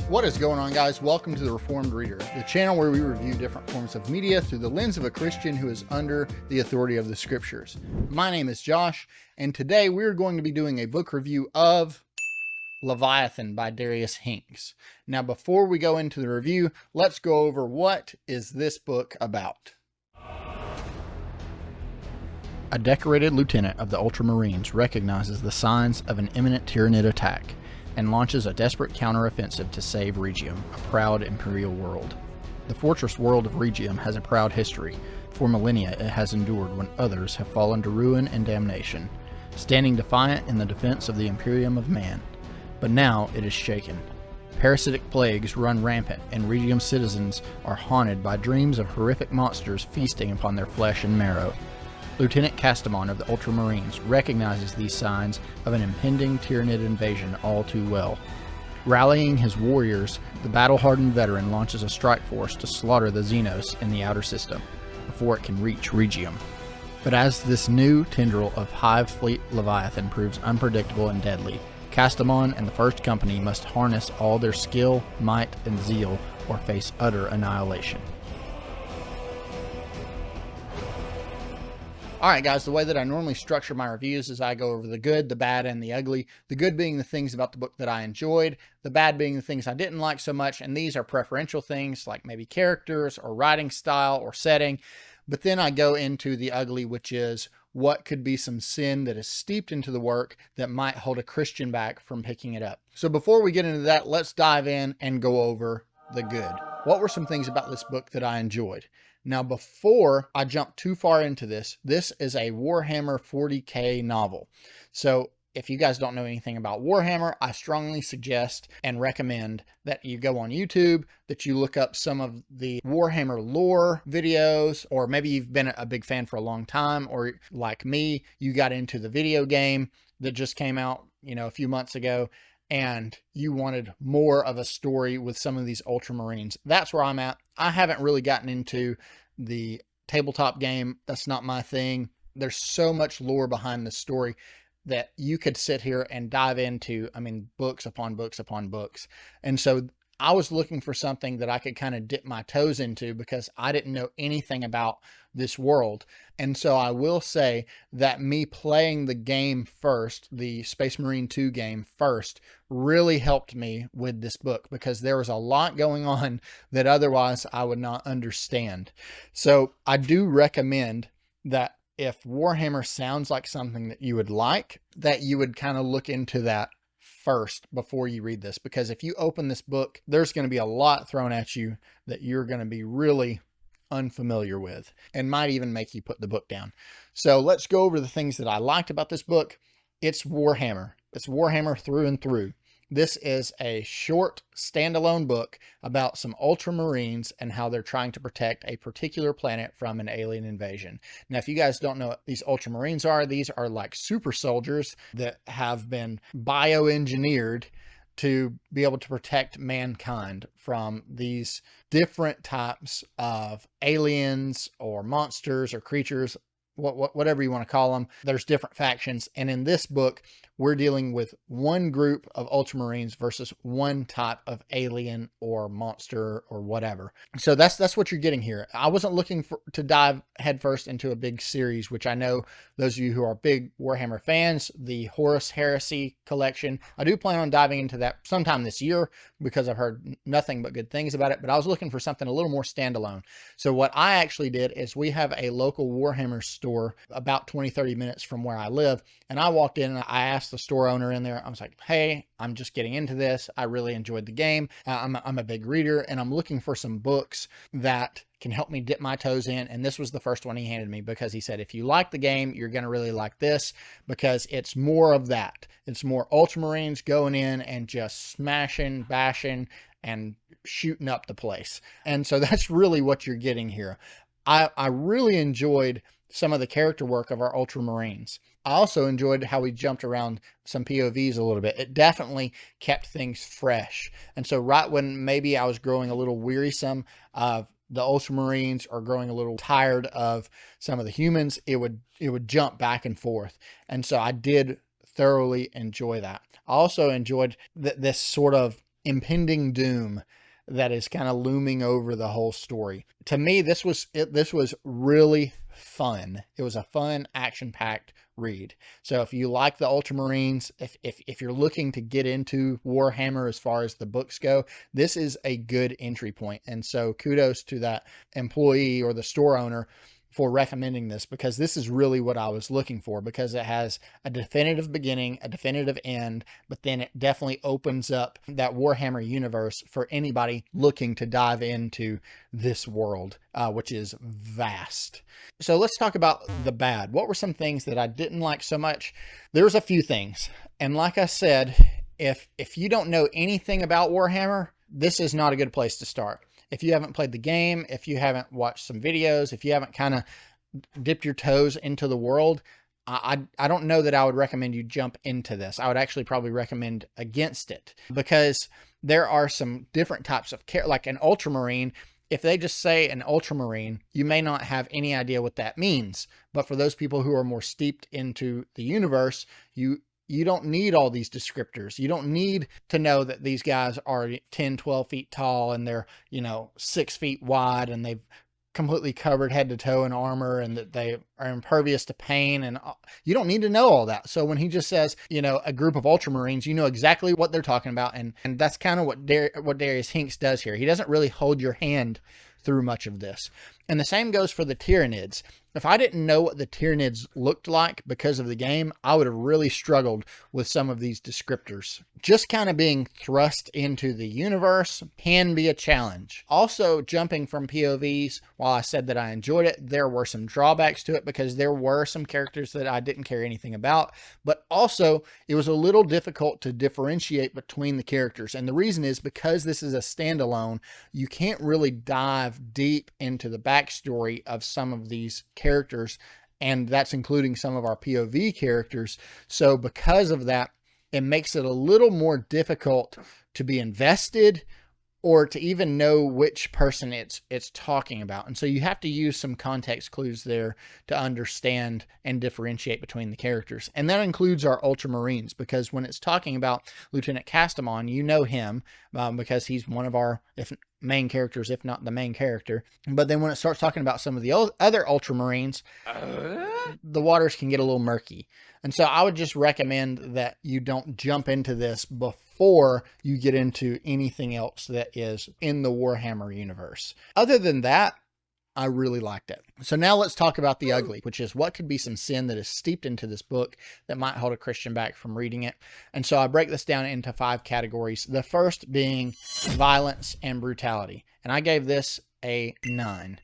What is going on, guys? Welcome to the Reformed Reader, the channel where we review different forms of media through the lens of a Christian who is under the authority of the scriptures. My name is Josh, and today we're going to be doing a book review of Leviathan by Darius Hinks. Now, before we go into the review, let's go over what is this book about. A decorated lieutenant of the Ultramarines recognizes the signs of an imminent Tyranid attack and launches a desperate counteroffensive to save Regium, a proud imperial world. The fortress world of Regium has a proud history. For millennia it has endured when others have fallen to ruin and damnation, standing defiant in the defense of the Imperium of man. But now it is shaken. Parasitic plagues run rampant, and Regium's citizens are haunted by dreams of horrific monsters feasting upon their flesh and marrow. Lieutenant Castamon of the Ultramarines recognizes these signs of an impending Tyranid invasion all too well. Rallying his warriors, the battle-hardened veteran launches a strike force to slaughter the Xenos in the outer system before it can reach Regium. But as this new tendril of Hive Fleet Leviathan proves unpredictable and deadly, Castamon and the First Company must harness all their skill, might, and zeal or face utter annihilation. Alright guys, the way that I normally structure my reviews is I go over the good, the bad, and the ugly. The good being the things about the book that I enjoyed, the bad being the things I didn't like so much, and these are preferential things like maybe characters or writing style or setting. But then I go into the ugly, which is what could be some sin that is steeped into the work that might hold a Christian back from picking it up. So before we get into that, let's dive in and go over the good. What were some things about this book that I enjoyed? Now, before I jump too far into this, this is a Warhammer 40K novel. So if you guys don't know anything about Warhammer, I strongly suggest and recommend that you go on YouTube, that you look up some of the Warhammer lore videos, or maybe you've been a big fan for a long time, or like me, you got into the video game that just came out, a few months ago, and you wanted more of a story with some of these Ultramarines. That's where I'm at. I haven't really gotten into the tabletop game. That's not my thing. There's so much lore behind the story that you could sit here and dive into, books upon books upon books. And so I was looking for something that I could kind of dip my toes into because I didn't know anything about this world. And so I will say that me playing the game first, the Space Marine 2 game first, really helped me with this book because there was a lot going on that otherwise I would not understand. So I do recommend that if Warhammer sounds like something that you would like, that you would kind of look into that first before you read this, because if you open this book, there's going to be a lot thrown at you that you're going to be really unfamiliar with and might even make you put the book down. So let's go over the things that I liked about this book. It's Warhammer. It's Warhammer through and through. This is a short standalone book about some Ultramarines and how they're trying to protect a particular planet from an alien invasion. Now, if you guys don't know what these Ultramarines are, these are like super soldiers that have been bioengineered to be able to protect mankind from these different types of aliens or monsters or creatures, whatever you want to call them. There's different factions. And in this book, we're dealing with one group of Ultramarines versus one type of alien or monster or whatever. So that's what you're getting here. I wasn't looking to dive headfirst into a big series, which I know those of you who are big Warhammer fans, the Horus Heresy collection, I do plan on diving into that sometime this year because I've heard nothing but good things about it, but I was looking for something a little more standalone. So what I actually did is we have a local Warhammer store about 20-30 minutes from where I live, and I walked in and I asked the store owner in there, I was like, hey, I'm just getting into this. I really enjoyed the game. I'm a big reader and I'm looking for some books that can help me dip my toes in. And this was the first one he handed me because he said, if you like the game, you're going to really like this because it's more of that. It's more Ultramarines going in and just smashing, bashing, and shooting up the place. And so that's really what you're getting here. I really enjoyed some of the character work of our Ultramarines. I also enjoyed how we jumped around some POVs a little bit. It definitely kept things fresh. And so right when maybe I was growing a little wearisome of the Ultramarines or growing a little tired of some of the humans, it would jump back and forth. And so I did thoroughly enjoy that. I also enjoyed this sort of impending doom that is kind of looming over the whole story. To me, this was really fun. It was a fun, action-packed read. So if you like the Ultramarines, if you're looking to get into Warhammer as far as the books go, this is a good entry point. And so kudos to that employee or the store owner for recommending this, because this is really what I was looking for, because it has a definitive beginning, a definitive end, but then it definitely opens up that Warhammer universe for anybody looking to dive into this world, which is vast. So let's talk about the bad. What were some things that I didn't like so much? There's a few things. And like I said, if you don't know anything about Warhammer, this is not a good place to start. If you haven't played the game, if you haven't watched some videos, if you haven't kind of dipped your toes into the world, I don't know that I would recommend you jump into this. I would actually probably recommend against it, because there are some different types of care, like an Ultramarine. If they just say an Ultramarine, you may not have any idea what that means. But for those people who are more steeped into the universe, you don't need all these descriptors. You don't need to know that these guys are 10, 12 feet tall and they're, 6 feet wide and they've completely covered head to toe in armor and that they are impervious to pain. And you don't need to know all that. So when he just says, a group of Ultramarines, you know exactly what they're talking about. And that's kind of what Darius Hinks does here. He doesn't really hold your hand through much of this. And the same goes for the Tyranids. If I didn't know what the Tyranids looked like because of the game, I would have really struggled with some of these descriptors. Just kind of being thrust into the universe can be a challenge. Also, jumping from POVs, while I said that I enjoyed it, there were some drawbacks to it, because there were some characters that I didn't care anything about, but also it was a little difficult to differentiate between the characters. And the reason is because this is a standalone, you can't really dive deep into the backstory of some of these characters, and that's including some of our POV characters. So because of that, it makes it a little more difficult to be invested or to even know which person it's talking about. And so you have to use some context clues there to understand and differentiate between the characters. And that includes our Ultramarines, because when it's talking about Lieutenant Castamon, you know him because he's one of our main characters, if not the main character. But then when it starts talking about some of the other Ultramarines, the waters can get a little murky. And so I would just recommend that you don't jump into this before you get into anything else that is in the Warhammer universe. Other than that, I really liked it. So now let's talk about the ugly, which is what could be some sin that is steeped into this book that might hold a Christian back from reading it. And so I break this down into 5 categories. The first being violence and brutality. And I gave this a 9.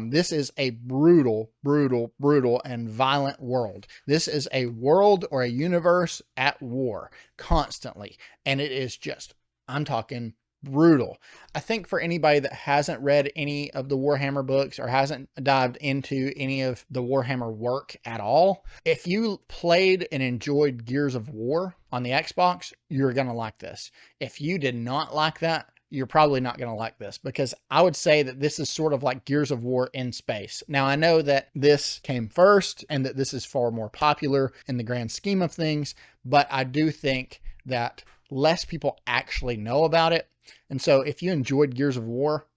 This is a brutal, and violent world. This is a world or a universe at war constantly. And it is just, I'm talking brutal. I think for anybody that hasn't read any of the Warhammer books or hasn't dived into any of the Warhammer work at all, if you played and enjoyed Gears of War on the Xbox, you're going to like this. If you did not like that, you're probably not going to like this, because I would say that this is sort of like Gears of War in space. Now, I know that this came first and that this is far more popular in the grand scheme of things, but I do think that less people actually know about it. And so if you enjoyed Gears of War,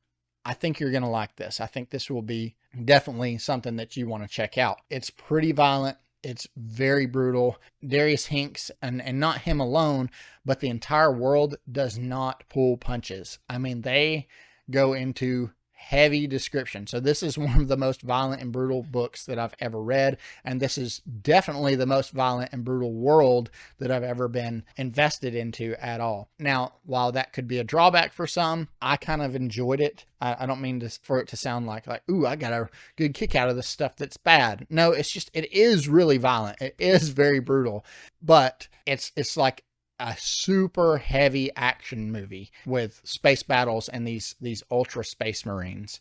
I think you're going to like this. I think this will be definitely something that you want to check out. It's pretty violent. It's very brutal. Darius Hinks, and not him alone, but the entire world does not pull punches. I mean, they go into heavy description. So this is one of the most violent and brutal books that I've ever read. And this is definitely the most violent and brutal world that I've ever been invested into at all. Now, while that could be a drawback for some, I kind of enjoyed it. I don't mean for it to sound like, ooh, I got a good kick out of this stuff that's bad. No, it's just, it is really violent. It is very brutal, but it's like a super heavy action movie with space battles and these ultra space marines.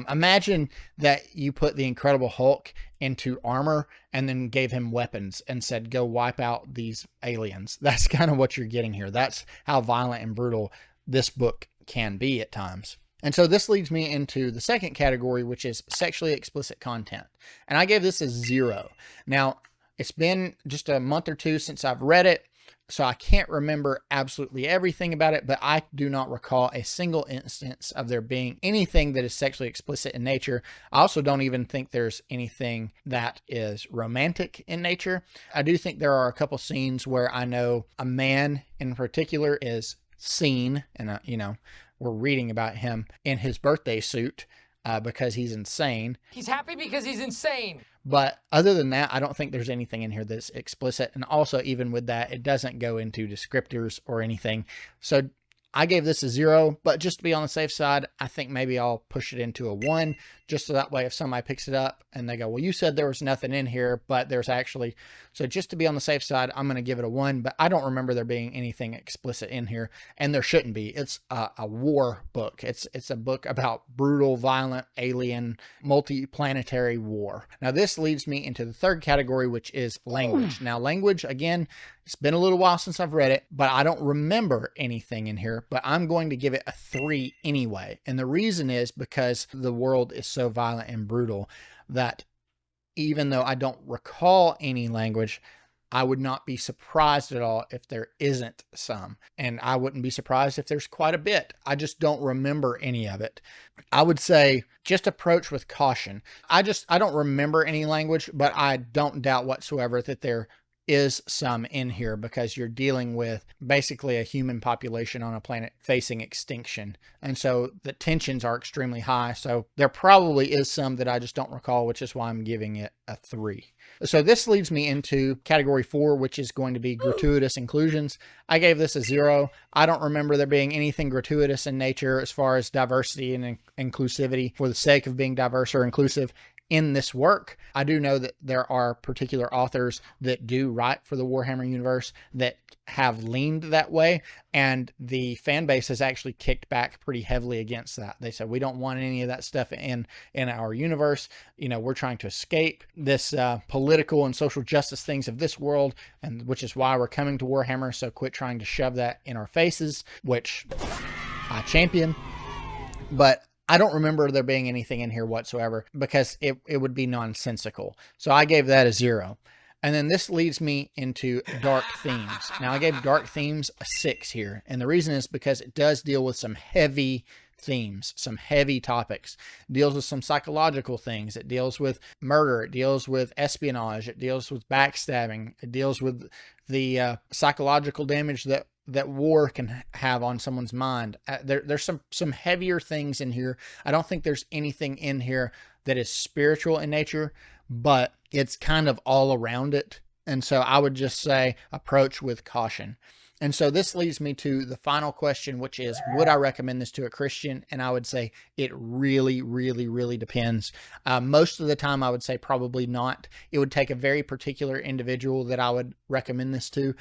Imagine that you put the Incredible Hulk into armor and then gave him weapons and said, go wipe out these aliens. That's kind of what you're getting here. That's how violent and brutal this book can be at times. And so this leads me into the second category, which is sexually explicit content. And I gave this a 0. Now, it's been just a month or two since I've read it. So I can't remember absolutely everything about it, but I do not recall a single instance of there being anything that is sexually explicit in nature. I also don't even think there's anything that is romantic in nature. I do think there are a couple scenes where I know a man in particular is seen, and we're reading about him in his birthday suit because he's insane. He's happy because he's insane. But other than that, I don't think there's anything in here that's explicit. And also, even with that, it doesn't go into descriptors or anything. So I gave this a 0, but just to be on the safe side, I think maybe I'll push it into a 1, just so that way if somebody picks it up and they go, well, you said there was nothing in here, but there's actually, so just to be on the safe side, I'm going to give it a 1, but I don't remember there being anything explicit in here, and there shouldn't be. It's a war book. It's a book about brutal, violent, alien, multi-planetary war. Now, this leads me into the third category, which is language. Now, language, again, it's been a little while since I've read it, but I don't remember anything in here, but I'm going to give it a 3 anyway. And the reason is because the world is so violent and brutal that even though I don't recall any language, I would not be surprised at all if there isn't some. And I wouldn't be surprised if there's quite a bit. I just don't remember any of it. I would say just approach with caution. I don't remember any language, but I don't doubt whatsoever that there is some in here, because you're dealing with basically a human population on a planet facing extinction. And so the tensions are extremely high. So there probably is some that I just don't recall, which is why I'm giving it a 3. So this leads me into category 4, which is going to be gratuitous inclusions. I gave this a 0. I don't remember there being anything gratuitous in nature as far as diversity and inclusivity for the sake of being diverse or inclusive in this work. I do know that there are particular authors that do write for the Warhammer universe that have leaned that way, and the fan base has actually kicked back pretty heavily against that. They said, we don't want any of that stuff in our universe. We're trying to escape this political and social justice things of this world, and which is why we're coming to Warhammer. So quit trying to shove that in our faces, which I champion. But I don't remember there being anything in here whatsoever, because it would be nonsensical. So I gave that a 0. And then this leads me into dark themes. Now, I gave dark themes a 6 here. And the reason is because it does deal with some heavy themes, some heavy topics. It deals with some psychological things. It deals with murder. It deals with espionage. It deals with backstabbing. It deals with the psychological damage that war can have on someone's mind. There's some heavier things in here. I don't think there's anything in here that is spiritual in nature, but it's kind of all around it. And so I would just say approach with caution. And so this leads me to the final question, which is, would I recommend this to a Christian? And I would say it really, really, really depends. Most of the time, I would say probably not. It would take a very particular individual that I would recommend this to.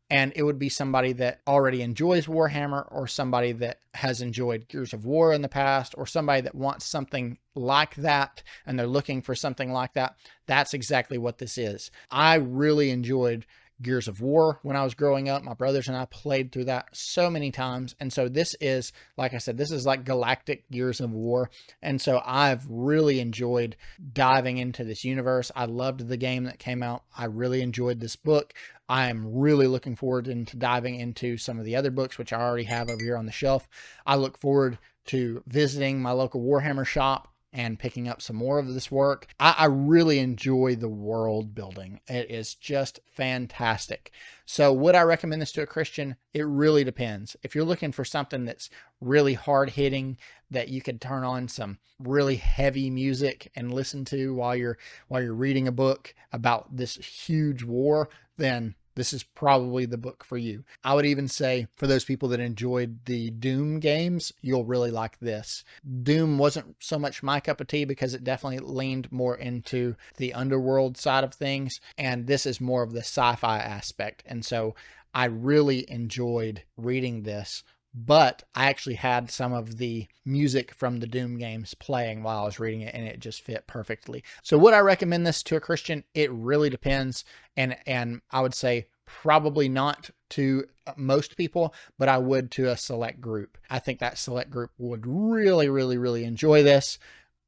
And it would be somebody that already enjoys Warhammer, or somebody that has enjoyed Gears of War in the past, or somebody that wants something like that and they're looking for something like that. That's exactly what this is. I really enjoyed Gears of War when I was growing up. My brothers and I played through that so many times. And so this is, like I said, this is like galactic Gears of War. And so I've really enjoyed diving into this universe. I loved the game that came out. I really enjoyed this book. I am really looking forward to diving into some of the other books, which I already have over here on the shelf. I look forward to visiting my local Warhammer shop and picking up some more of this work. I really enjoy the world building. It is just fantastic. So would I recommend this to a Christian? It really depends. If you're looking for something that's really hard hitting, that you could turn on some really heavy music and listen to while you're reading a book about this huge war, then this is probably the book for you. I would even say for those people that enjoyed the Doom games, you'll really like this. Doom wasn't so much my cup of tea because it definitely leaned more into the underworld side of things. And this is more of the sci-fi aspect. And so I really enjoyed reading this. But I actually had some of the music from the Doom games playing while I was reading it, and it just fit perfectly. So would I recommend this to a Christian? It really depends. And I would say probably not to most people, but I would to a select group. I think that select group would really, really, really enjoy this.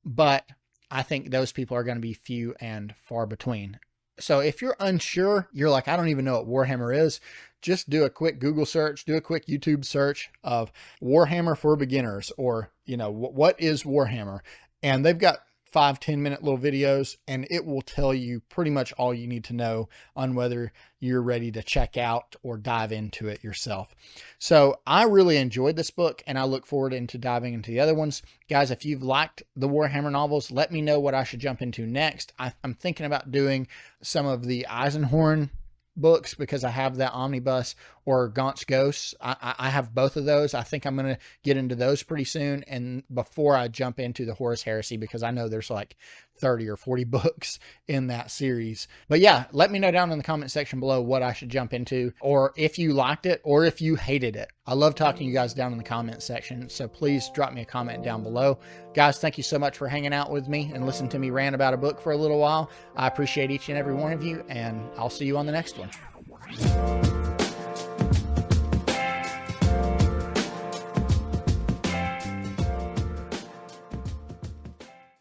But I think those people are going to be few and far between. So if you're unsure, you're like, I don't even know what Warhammer is, just do a quick Google search, do a quick YouTube search of Warhammer for beginners, or, what is Warhammer? And they've got 5-10 minute little videos, and it will tell you pretty much all you need to know on whether you're ready to check out or dive into it yourself. So I really enjoyed this book, and I look forward into diving into the other ones. Guys, if you've liked the Warhammer novels, let me know what I should jump into next. I'm thinking about doing some of the Eisenhorn books because I have that omnibus, or Gaunt's Ghosts. I have both of those. I think I'm going to get into those pretty soon, and before I jump into the Horus Heresy, because I know there's like 30 or 40 books in that series. But yeah, let me know down in the comment section below what I should jump into, or if you liked it or if you hated it. I love talking to you guys down in the comment section, so please drop me a comment down below. Guys, thank you so much for hanging out with me and listening to me rant about a book for a little while. I appreciate each and every one of you, and I'll see you on the next one.